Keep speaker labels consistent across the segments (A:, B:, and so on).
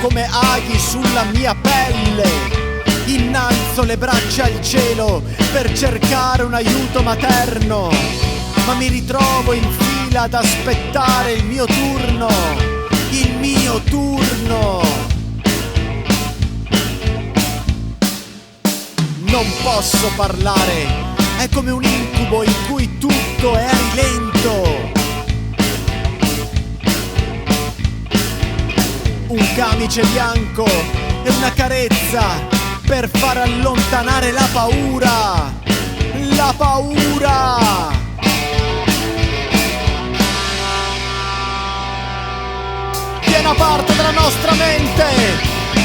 A: come aghi sulla mia pelle. Innalzo le braccia al cielo per cercare un aiuto materno, ma mi ritrovo in fila ad aspettare il mio turno, il mio turno. Non posso parlare, è come un incubo in cui tutto è a rilento. Un camice bianco e una carezza per far allontanare la paura. La paura! Piena parte della nostra mente,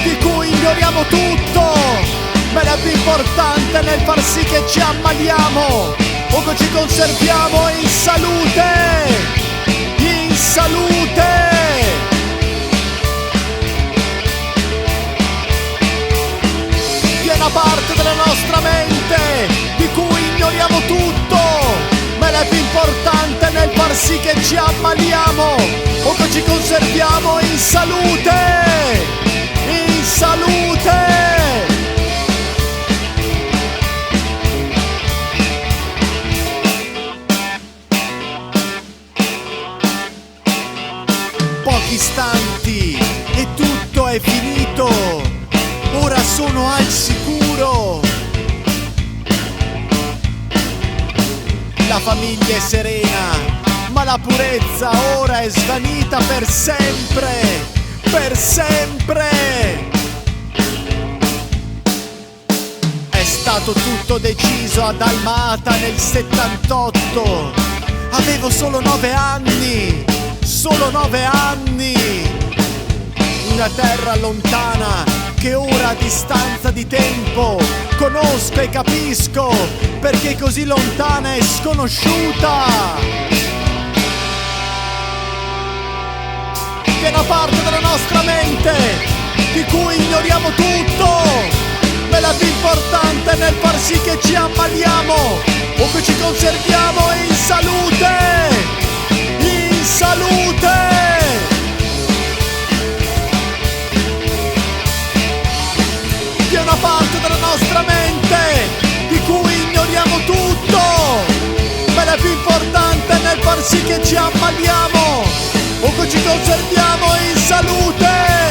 A: di cui ignoriamo tutto, ma è più importante nel far sì che ci ammaliamo o che ci conserviamo in salute. In salute! Piena parte della nostra mente, di cui ignoriamo tutto, ma è più importante nel far sì che ci ammaliamo o che ci conserviamo in salute. In salute! Pochi istanti e tutto è finito. Ora sono al sicuro. La famiglia è serena, ma la purezza ora è svanita per sempre. Per sempre. È stato tutto deciso ad Alma-Ata nel 78. Avevo solo 9 anni. Solo 9 anni. Una terra lontana che ora a distanza di tempo conosco e capisco perché così lontana e sconosciuta. Piena parte della nostra mente, di cui ignoriamo tutto, ma la più importante nel far sì che ci ammaliamo o che ci conserviamo in salute. In salute! Una parte della nostra mente, di cui ignoriamo tutto, ma è più importante nel far sì che ci ammaliamo o che ci conserviamo in salute.